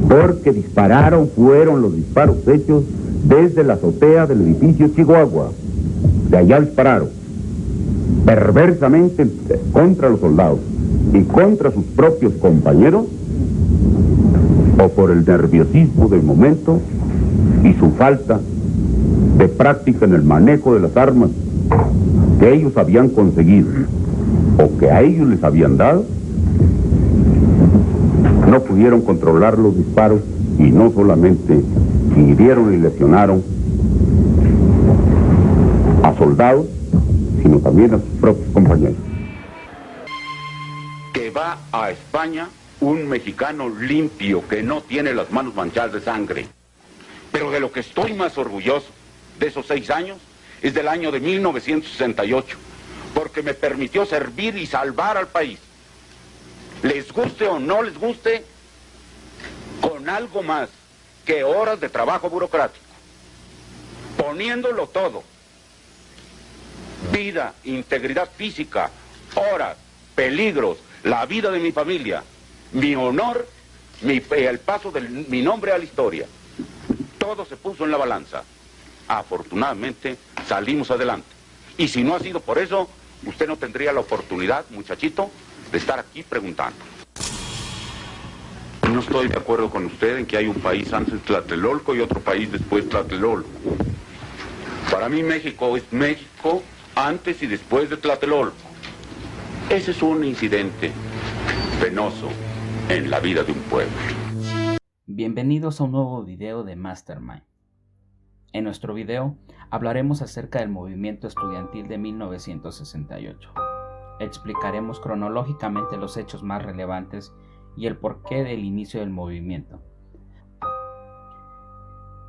porque fueron los disparos hechos desde la azotea del edificio Chihuahua. De allá dispararon, perversamente contra los soldados y contra sus propios compañeros, o por el nerviosismo del momento y su falta de práctica en el manejo de las armas que ellos habían conseguido o que a ellos les habían dado, no pudieron controlar los disparos y no solamente hirieron y lesionaron a soldados, sino también a sus propios compañeros. Que va a España un mexicano limpio, que no tiene las manos manchadas de sangre. Pero de lo que estoy más orgulloso de esos 6 años es del año de 1968, porque me permitió servir y salvar al país. Les guste o no les guste, con algo más que horas de trabajo burocrático, poniéndolo todo: vida, integridad física, horas, peligros, la vida de mi familia, mi honor, el paso de mi nombre a la historia. Todo se puso en la balanza. Afortunadamente salimos adelante. Y si no ha sido por eso, usted no tendría la oportunidad, muchachito, de estar aquí preguntando. No estoy de acuerdo con usted en que hay un país antes de Tlatelolco y otro país después de Tlatelolco. Para mí México es México antes y después de Tlatelolco. Ese es un incidente penoso en la vida de un pueblo. Bienvenidos a un nuevo video de Mastermind. En nuestro video hablaremos acerca del movimiento estudiantil de 1968. Explicaremos cronológicamente los hechos más relevantes y el porqué del inicio del movimiento.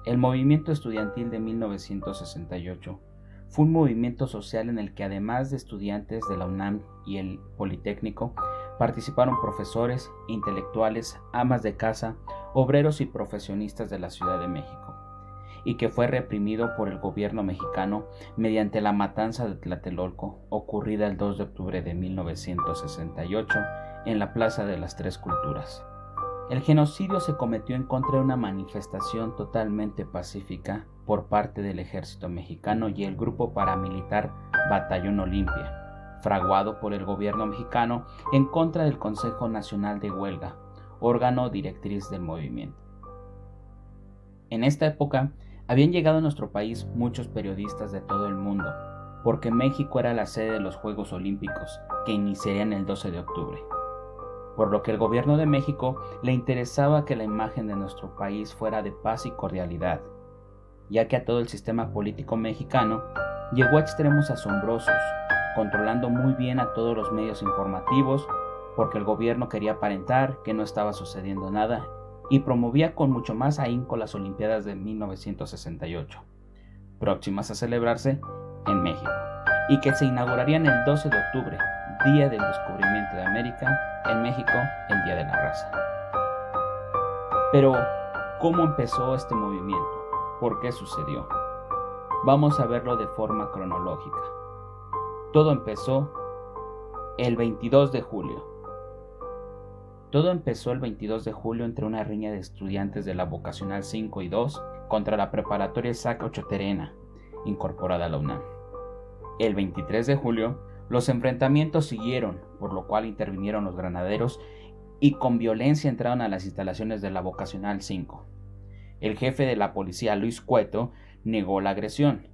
El movimiento estudiantil de 1968 fue un movimiento social en el que, además de estudiantes de la UNAM y el Politécnico, participaron profesores, intelectuales, amas de casa, obreros y profesionistas de la Ciudad de México, y que fue reprimido por el gobierno mexicano mediante la matanza de Tlatelolco, ocurrida el 2 de octubre de 1968 en la Plaza de las Tres Culturas. El genocidio se cometió en contra de una manifestación totalmente pacífica por parte del ejército mexicano y el grupo paramilitar Batallón Olimpia, fraguado por el gobierno mexicano en contra del Consejo Nacional de Huelga, órgano directriz del movimiento. En esta época habían llegado a nuestro país muchos periodistas de todo el mundo, porque México era la sede de los Juegos Olímpicos, que iniciarían el 12 de octubre. Por lo que el gobierno de México le interesaba que la imagen de nuestro país fuera de paz y cordialidad, ya que a todo el sistema político mexicano llegó a extremos asombrosos, controlando muy bien a todos los medios informativos, porque el gobierno quería aparentar que no estaba sucediendo nada y promovía con mucho más ahínco las Olimpiadas de 1968, próximas a celebrarse en México, y que se inaugurarían el 12 de octubre, día del descubrimiento de América, en México, el Día de la Raza. Pero, ¿cómo empezó este movimiento? ¿Por qué sucedió? Vamos a verlo de forma cronológica. Todo empezó el 22 de julio. Todo empezó el 22 de julio entre una riña de estudiantes de la Vocacional 5 y 2 contra la preparatoria Isaac Ochoa, incorporada a la UNAM. El 23 de julio, los enfrentamientos siguieron, por lo cual intervinieron los granaderos y con violencia entraron a las instalaciones de la Vocacional 5. El jefe de la policía, Luis Cueto, negó la agresión.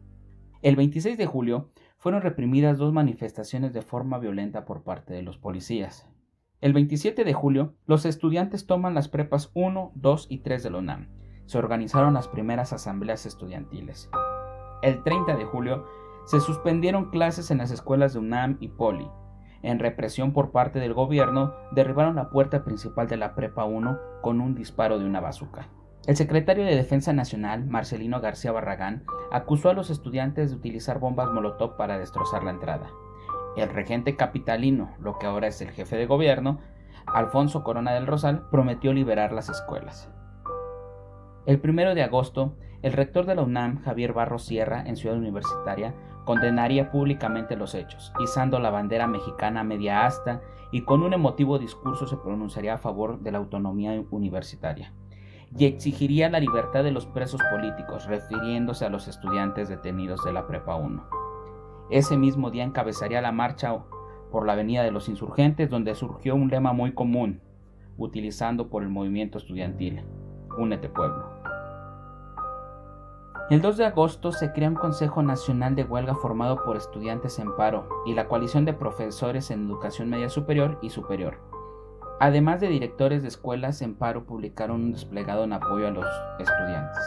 El 26 de julio fueron reprimidas 2 manifestaciones de forma violenta por parte de los policías. El 27 de julio, los estudiantes toman las prepas 1, 2 y 3 de la UNAM. Se organizaron las primeras asambleas estudiantiles. El 30 de julio, se suspendieron clases en las escuelas de UNAM y Poli. En represión por parte del gobierno, derribaron la puerta principal de la Prepa 1 con un disparo de una bazuca. El secretario de Defensa Nacional, Marcelino García Barragán, acusó a los estudiantes de utilizar bombas molotov para destrozar la entrada. El regente capitalino, lo que ahora es el jefe de gobierno, Alfonso Corona del Rosal, prometió liberar las escuelas. El 1 de agosto, el rector de la UNAM, Javier Barros Sierra, en Ciudad Universitaria, condenaría públicamente los hechos, izando la bandera mexicana a media asta y con un emotivo discurso se pronunciaría a favor de la autonomía universitaria. y exigiría la libertad de los presos políticos, refiriéndose a los estudiantes detenidos de la Prepa 1. Ese mismo día encabezaría la marcha por la Avenida de los Insurgentes, donde surgió un lema muy común, utilizando por el movimiento estudiantil: Únete, pueblo. El 2 de agosto se crea un Consejo Nacional de Huelga formado por estudiantes en paro y la Coalición de Profesores en Educación Media Superior y Superior. Además de directores de escuelas en paro, publicaron un desplegado en apoyo a los estudiantes.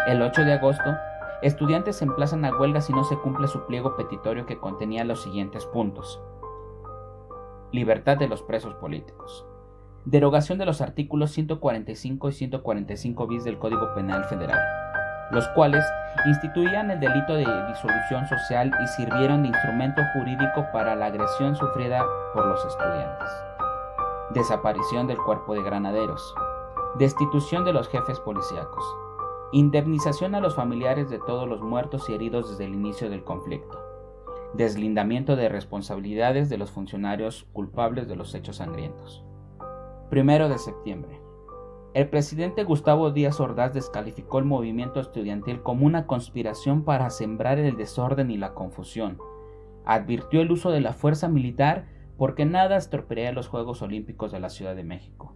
El 8 de agosto, estudiantes se emplazan a huelga si no se cumple su pliego petitorio que contenía los siguientes puntos: libertad de los presos políticos, derogación de los artículos 145 y 145 bis del Código Penal Federal, los cuales instituían el delito de disolución social y sirvieron de instrumento jurídico para la agresión sufrida por los estudiantes. Desaparición del cuerpo de granaderos, destitución de los jefes policíacos, indemnización a los familiares de todos los muertos y heridos desde el inicio del conflicto, deslindamiento de responsabilidades de los funcionarios culpables de los hechos sangrientos. 1 de septiembre. El presidente Gustavo Díaz Ordaz descalificó el movimiento estudiantil como una conspiración para sembrar el desorden y la confusión. Advirtió el uso de la fuerza militar porque nada estropearía los Juegos Olímpicos de la Ciudad de México.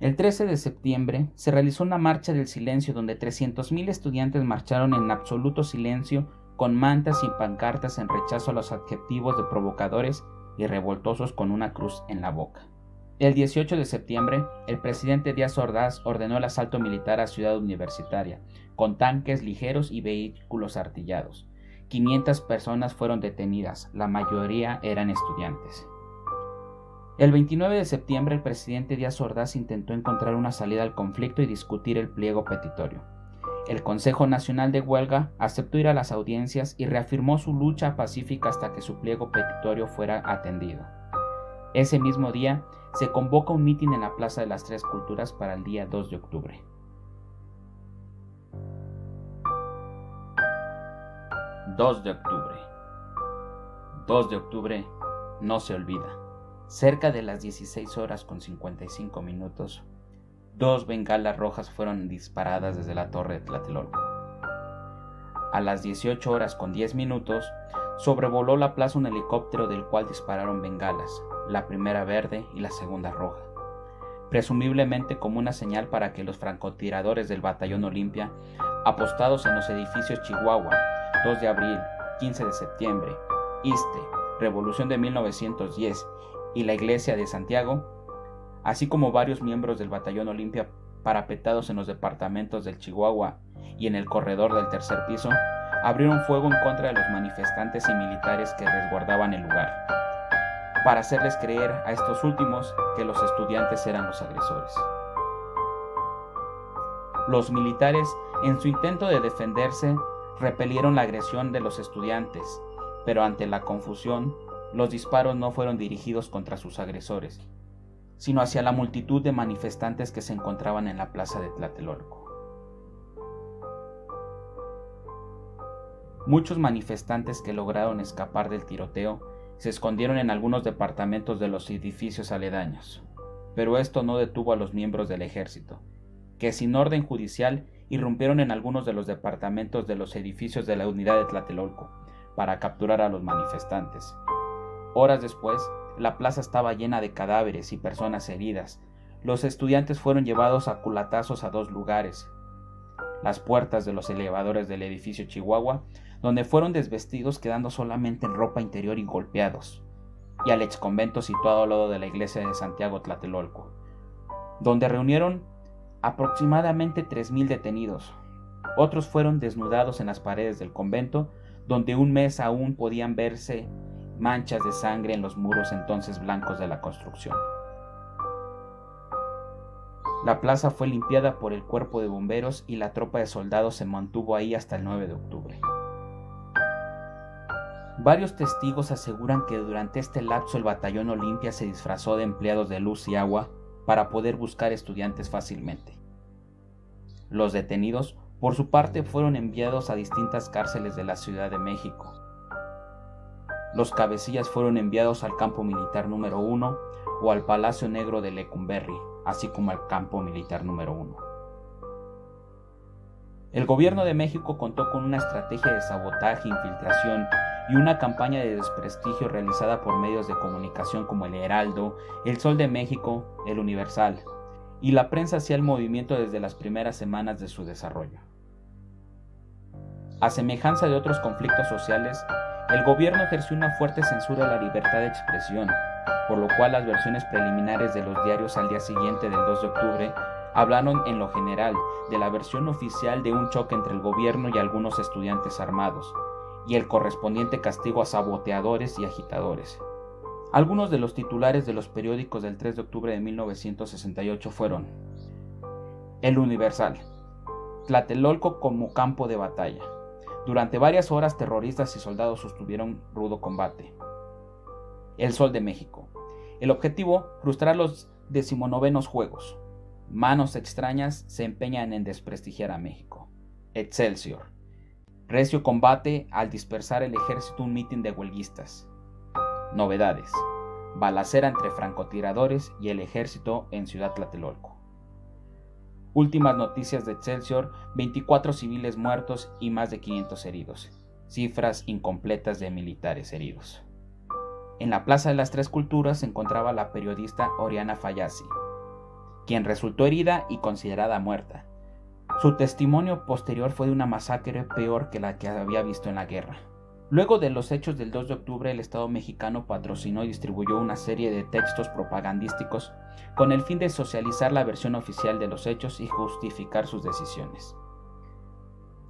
El 13 de septiembre se realizó una marcha del silencio donde 300,000 estudiantes marcharon en absoluto silencio con mantas y pancartas en rechazo a los adjetivos de provocadores y revoltosos con una cruz en la boca. El 18 de septiembre, el presidente Díaz Ordaz ordenó el asalto militar a Ciudad Universitaria, con tanques ligeros y vehículos artillados. 500 personas fueron detenidas, la mayoría eran estudiantes. El 29 de septiembre, el presidente Díaz Ordaz intentó encontrar una salida al conflicto y discutir el pliego petitorio. El Consejo Nacional de Huelga aceptó ir a las audiencias y reafirmó su lucha pacífica hasta que su pliego petitorio fuera atendido. Ese mismo día, se convoca un mitin en la Plaza de las Tres Culturas para el día 2 de octubre. 2 de octubre. 2 de octubre no se olvida. Cerca de las 16 horas con 55 minutos, 2 bengalas rojas fueron disparadas desde la torre de Tlatelolco. A las 18 horas con 10 minutos, sobrevoló la plaza un helicóptero del cual dispararon bengalas, la primera verde y la segunda roja, presumiblemente como una señal para que los francotiradores del Batallón Olimpia, apostados en los edificios Chihuahua, 2 de abril, 15 de septiembre, ISSSTE, Revolución de 1910 y la Iglesia de Santiago, así como varios miembros del Batallón Olimpia parapetados en los departamentos del Chihuahua y en el corredor del tercer piso, abrieron fuego en contra de los manifestantes y militares que resguardaban el lugar, para hacerles creer a estos últimos que los estudiantes eran los agresores. Los militares, en su intento de defenderse, repelieron la agresión de los estudiantes, pero ante la confusión, los disparos no fueron dirigidos contra sus agresores, sino hacia la multitud de manifestantes que se encontraban en la plaza de Tlatelolco. Muchos manifestantes que lograron escapar del tiroteo se escondieron en algunos departamentos de los edificios aledaños, pero esto no detuvo a los miembros del ejército, que sin orden judicial irrumpieron en algunos de los departamentos de los edificios de la unidad de Tlatelolco para capturar a los manifestantes. Horas después, la plaza estaba llena de cadáveres y personas heridas. Los estudiantes fueron llevados a culatazos a 2 lugares: las puertas de los elevadores del edificio Chihuahua, donde fueron desvestidos quedando solamente en ropa interior y golpeados, y al exconvento situado al lado de la iglesia de Santiago Tlatelolco, donde reunieron aproximadamente 3,000 detenidos. Otros fueron desnudados en las paredes del convento, donde un mes aún podían verse manchas de sangre en los muros entonces blancos de la construcción. La plaza fue limpiada por el cuerpo de bomberos y la tropa de soldados se mantuvo ahí hasta el 9 de octubre. Varios testigos aseguran que durante este lapso el Batallón Olimpia se disfrazó de empleados de luz y agua para poder buscar estudiantes fácilmente. Los detenidos, por su parte, fueron enviados a distintas cárceles de la Ciudad de México. Los cabecillas fueron enviados al campo militar número 1 o al Palacio Negro de Lecumberri, así como el campo militar número 1. El gobierno de México contó con una estrategia de sabotaje, infiltración y una campaña de desprestigio realizada por medios de comunicación como El Heraldo, El Sol de México, El Universal, y la prensa hacía el movimiento desde las primeras semanas de su desarrollo. A semejanza de otros conflictos sociales, el gobierno ejerció una fuerte censura a la libertad de expresión, por lo cual las versiones preliminares de los diarios al día siguiente del 2 de octubre hablaron en lo general de la versión oficial de un choque entre el gobierno y algunos estudiantes armados, y el correspondiente castigo a saboteadores y agitadores. Algunos de los titulares de los periódicos del 3 de octubre de 1968 fueron: El Universal, Tlatelolco como campo de batalla. Durante varias horas terroristas y soldados sostuvieron rudo combate. El Sol de México. El objetivo, frustrar los 19º Juegos. Manos extrañas se empeñan en desprestigiar a México. Excelsior. Recio combate al dispersar el ejército un mitin de huelguistas. Novedades. Balacera entre francotiradores y el ejército en Ciudad Tlatelolco. Últimas noticias de Excelsior: 24 civiles muertos y más de 500 heridos. Cifras incompletas de militares heridos. En la Plaza de las Tres Culturas se encontraba la periodista Oriana Fallaci, quien resultó herida y considerada muerta. Su testimonio posterior fue de una masacre peor que la que había visto en la guerra. Luego de los hechos del 2 de octubre, el Estado mexicano patrocinó y distribuyó una serie de textos propagandísticos con el fin de socializar la versión oficial de los hechos y justificar sus decisiones.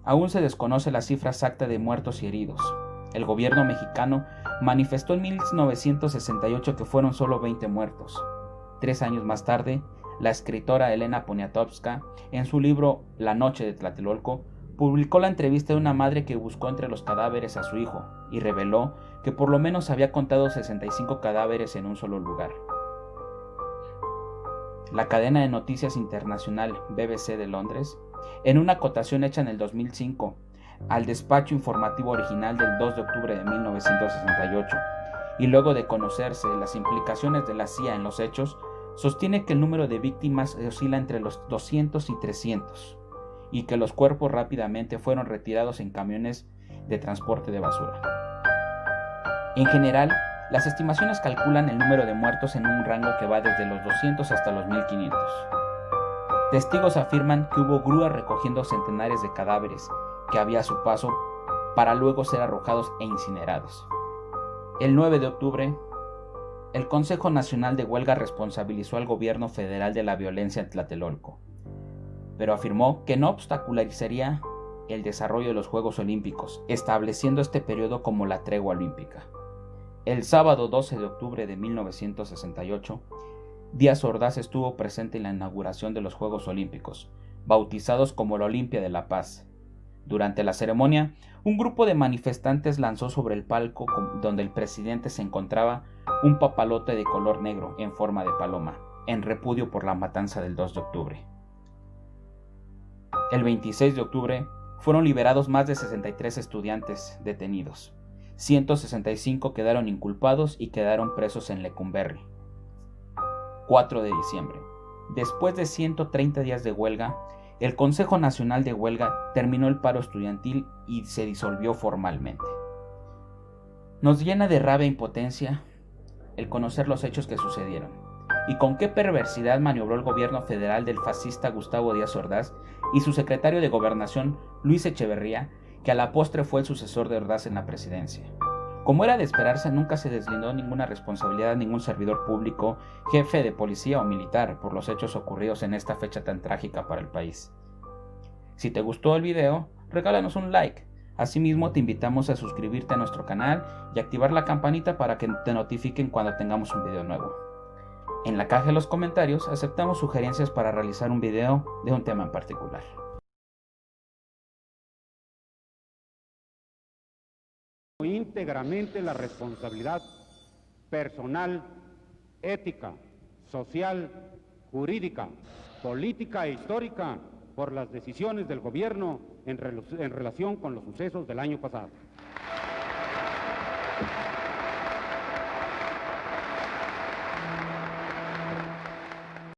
Aún se desconoce la cifra exacta de muertos y heridos. El gobierno mexicano manifestó en 1968 que fueron solo 20 muertos. 3 años más tarde, la escritora Elena Poniatowska, en su libro La noche de Tlatelolco, publicó la entrevista de una madre que buscó entre los cadáveres a su hijo y reveló que por lo menos había contado 65 cadáveres en un solo lugar. La cadena de noticias internacional BBC de Londres, en una acotación hecha en el 2005 al despacho informativo original del 2 de octubre de 1968, y luego de conocerse las implicaciones de la CIA en los hechos, sostiene que el número de víctimas oscila entre los 200 y 300, y que los cuerpos rápidamente fueron retirados en camiones de transporte de basura. En general, las estimaciones calculan el número de muertos en un rango que va desde los 200 hasta los 1500. Testigos afirman que hubo grúas recogiendo centenares de cadáveres que había a su paso para luego ser arrojados e incinerados. El 9 de octubre, el Consejo Nacional de Huelga responsabilizó al gobierno federal de la violencia en Tlatelolco, pero afirmó que no obstaculizaría el desarrollo de los Juegos Olímpicos, estableciendo este periodo como la tregua olímpica. El sábado 12 de octubre de 1968, Díaz Ordaz estuvo presente en la inauguración de los Juegos Olímpicos, bautizados como la Olimpia de la Paz. Durante la ceremonia, un grupo de manifestantes lanzó sobre el palco donde el presidente se encontraba un papalote de color negro en forma de paloma, en repudio por la matanza del 2 de octubre. El 26 de octubre fueron liberados más de 63 estudiantes detenidos. 165 quedaron inculpados y quedaron presos en Lecumberri. 4 de diciembre. Después de 130 días de huelga, el Consejo Nacional de Huelga terminó el paro estudiantil y se disolvió formalmente. Nos llena de rabia e impotencia el conocer los hechos que sucedieron, y con qué perversidad maniobró el gobierno federal del fascista Gustavo Díaz Ordaz y su secretario de Gobernación, Luis Echeverría, que a la postre fue el sucesor de Ordaz en la presidencia. Como era de esperarse, nunca se deslindó ninguna responsabilidad a ningún servidor público, jefe de policía o militar por los hechos ocurridos en esta fecha tan trágica para el país. Si te gustó el video, regálanos un like. Asimismo, te invitamos a suscribirte a nuestro canal y activar la campanita para que te notifiquen cuando tengamos un video nuevo. En la caja de los comentarios aceptamos sugerencias para realizar un video de un tema en particular. Íntegramente la responsabilidad personal, ética, social, jurídica, política e histórica por las decisiones del gobierno en relación con los sucesos del año pasado.